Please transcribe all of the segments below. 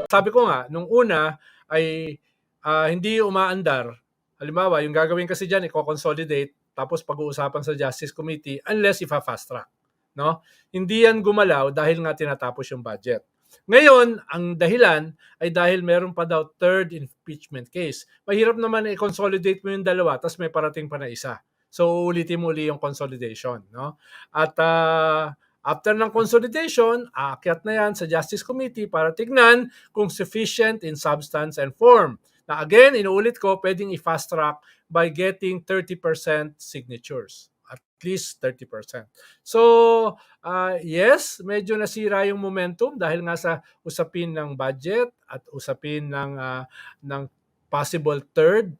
sabi ko nga, nung una ay hindi umaandar. Halimbawa, yung gagawin kasi dyan, i-consolidate, tapos pag-uusapan sa Justice Committee unless ipa-fast track. No? Hindi yan gumalaw dahil nga tinatapos yung budget. Ngayon, ang dahilan ay dahil meron pa daw third impeachment case. Mahirap naman i-consolidate mo yung dalawa tapos may parating pa na isa. So, ulitin mo uli yung consolidation. No? At after ng consolidation, aakyat na yan sa Justice Committee para tignan kung sufficient in substance and form. Na again, inuulit ko, pwedeng i-fast track by getting 30% signatures. At least 30%. So, yes, medyo nasira yung momentum dahil nga sa usapin ng budget at usapin ng possible third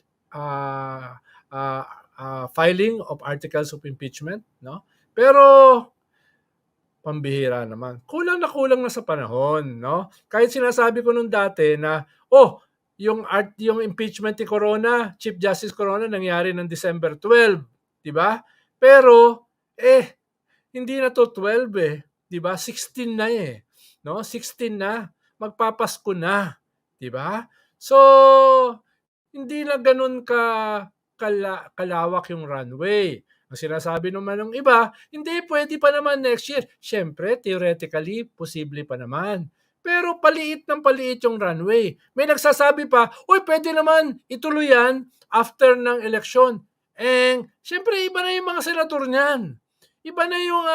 filing of articles of impeachment. No? Pero, pambihira naman. Kulang na sa panahon, no? Kahit sinasabi ko nung dati na, yung impeachment ni Corona, Chief Justice Corona, nangyari ng December 12, di ba? Pero, hindi na to 12 di ba? 16 na no? 16 na. Magpapasko na, di ba? So, hindi na ganun kalawak yung runway. Ang sinasabi naman ng iba, hindi, pwede pa naman next year. Siyempre, theoretically, posible pa naman. Pero paliit yung runway. May nagsasabi pa, pwede naman ituloy yan after ng election. Siyempre, iba na yung mga senador niyan. Iba na yung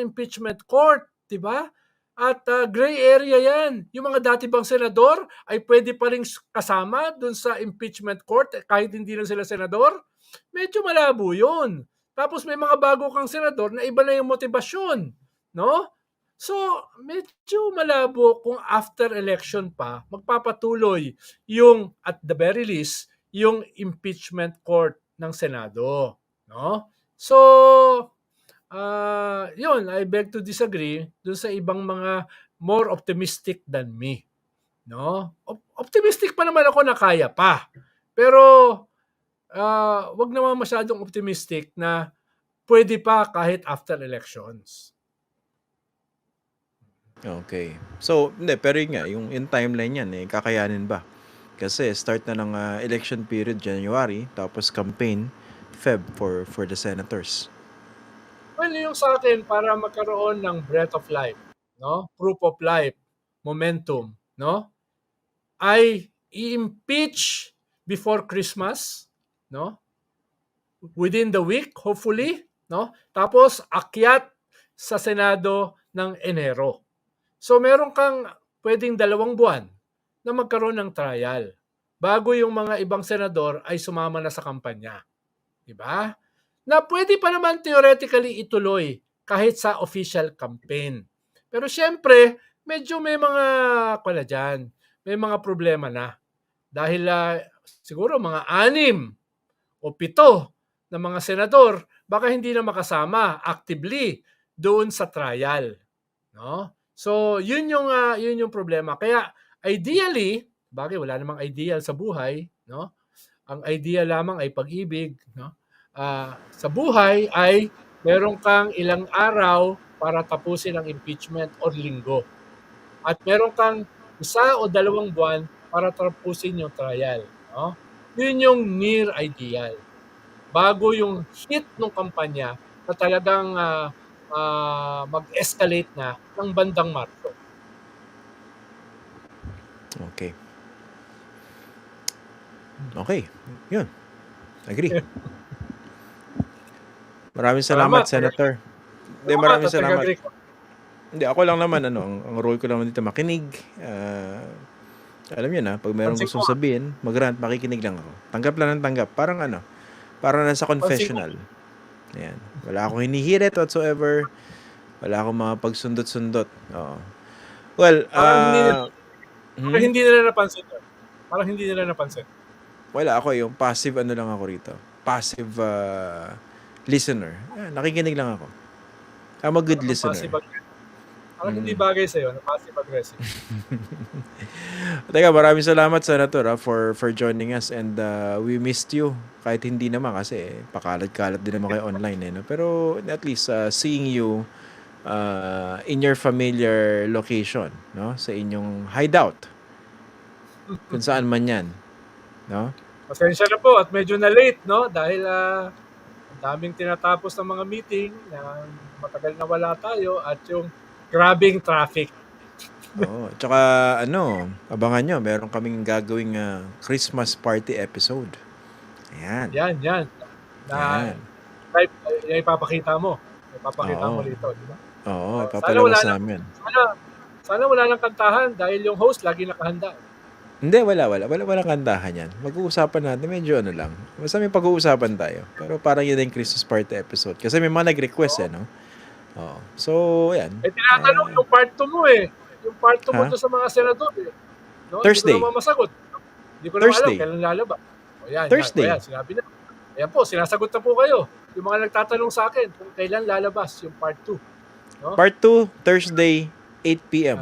impeachment court, di ba? At gray area yan. Yung mga dati bang senador ay pwede pa rin kasama dun sa impeachment court kahit hindi na sila senador. Medyo malabo yun. Tapos may mga bago kang senador na iba na yung motibasyon. No? So, medyo malabo kung after election pa, magpapatuloy yung, at the very least, yung impeachment court ng Senado. No? So, yun, I beg to disagree dun sa ibang mga more optimistic than me. No? Optimistic pa naman ako na kaya pa. Pero, wag naman masyadong optimistic na pwede pa kahit after elections. Okay. So, hindi, pero yun nga, yung timeline yan, kakayanin ba? Kasi start na ng election period January, tapos campaign Feb for the senators. Well, yung sa akin, para magkaroon ng breath of life, no? Proof of life, momentum, no? Ay i-impeach before Christmas, no? Within the week, hopefully, no? Tapos akyat sa Senado ng Enero. So meron kang pwedeng 2 buwan na magkaroon ng trial bago yung mga ibang senador ay sumama na sa kampanya. Di ba? Na pwede pa naman theoretically ituloy kahit sa official campaign. Pero syempre, medyo may mga dyan, may mga problema na. Dahil siguro mga 6 o 7 na mga senador baka hindi na makasama actively doon sa trial. No? So, yun yung problema. Kaya ideally, bagay wala namang ideal sa buhay, no? Ang ideal lamang ay pag-ibig, no? Sa buhay ay meron kang ilang araw para tapusin ang impeachment or linggo. At meron kang 1 o 2 buwan para tapusin yung trial, no? Yun yung near ideal. Bago yung hit ng kampanya na talagang mag-escalate na ng bandang Marso. Okay. Okay. Yun. Agree. Maraming salamat, Senator. Hindi, maraming salamat. Hindi, ako lang naman, ang role ko lang dito, makinig. Alam niyo na, pag mayroong gustong sabihin, mag-rant, makikinig lang ako. Tanggap lang ng tanggap. Parang parang nasa confessional. Ayan. Wala akong hinihirit whatsoever. Wala akong mga pagsundot-sundot. Oo. Well, parang hindi nila napansin. Parang hindi nila napansin. Wala ako, yung passive lang ako rito. Passive listener. Nakikinig lang ako. I'm a good listener. Parang hindi bagay sa'yo, na passive-aggressive. Teka, maraming salamat, Senator, for joining us. And we missed you. Kahit hindi naman kasi, pakalat-kalat din naman kayo online. No? Pero at least, seeing you in your familiar location, no? Sa inyong hideout. Kung saan man 'yan, no? Pasensya na po at medyo na late, no? Dahil ang daming tinatapos ng mga meeting na matagal na wala tayo at yung grabing traffic. Oo, tsaka abangan nyo, meron kaming gagawing Christmas party episode. Ayan. Yan. Na Yan. live, ipapakita mo. Ipapakita mo Oo. rito, di ba? Oo, Sana wala ipapalabas nang, namin. sana wala nang kantahan dahil yung host lagi nakahanda. Hindi, walang kantahan yan. Mag-uusapan natin, medyo lang. Basta may pag-uusapan tayo. Pero parang yun yung Christmas party episode. Kasi may mga nag-request no? Oo. So, ayan. Tinatanong yung part 2 mo Yung part 2 mo Ha? doon sa mga senador No? Thursday. Hindi ko naman masagot. Hindi ko naman Thursday. alam kailan lalabas. Yan, Thursday. Yan, sinabi na. Ayan po, sinasagot na po kayo. Yung mga nagtatanong sa akin kung kailan lalabas yung part 2. No? Part 2, Thursday, 8 p.m.